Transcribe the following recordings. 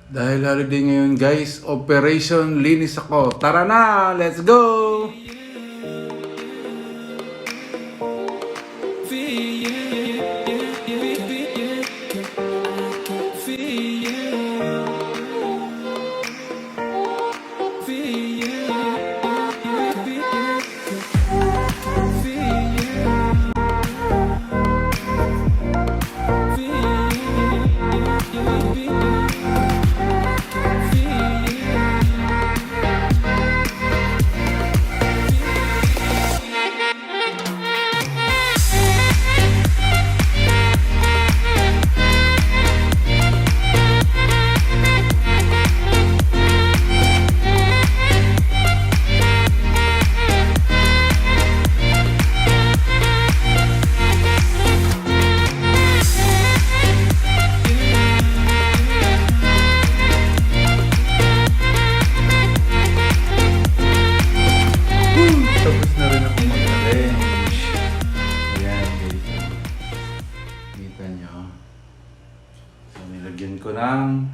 Dahil holiday ngayon guys, Operation Linis ako. Tara na, let's go! Tapos na rin ako mag-arrange. Ayan guys. Kita nyo. So nilagyan ko ng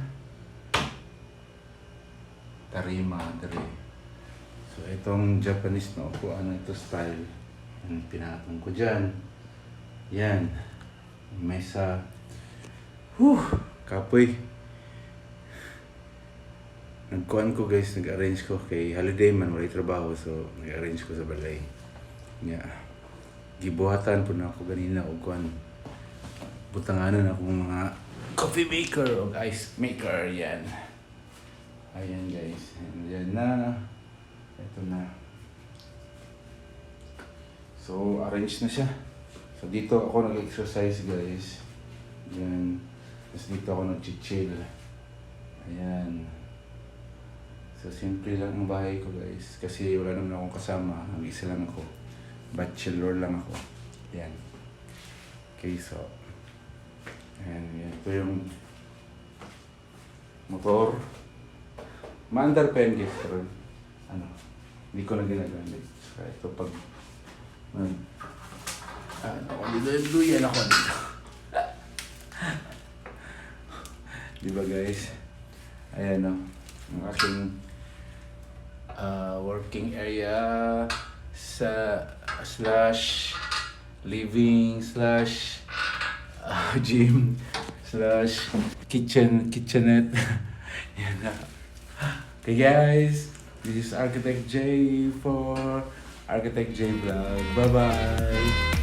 tarima. So itong Japanese na upuan na ito style. Yan, pinatong ko dyan. Yan. Mesa. Kapoy. Nagkuhan ko guys, nag-arrange ko kay holiday man, wala trabaho, so nag-arrange ko sa balay. Yeah. Gibuhatan po na ako ganina o kuhan. Butanganan akong mga coffee maker o ice maker, yan. Ayan guys, yan na. Ito na. So, arrange na siya. So, dito ako nag-exercise guys. Yan. Tapos dito ako nag-chill. Ayan. So, simple lang ang bahay ko guys. Kasi wala naman akong kasama. Mag-isa lang ako. Bachelor lang ako. Yan. Okay, so. Ayan. Ito yung motor. Maandar pen guys. Pero, hindi ko na ginagamit. So, ito pag duyan ako dito. Diba guys? Ayan o. Ang aking working area sa slash living slash gym slash kitchenette. Yan na. Okay guys, this is Architect J for Architect J Vlog. Bye bye.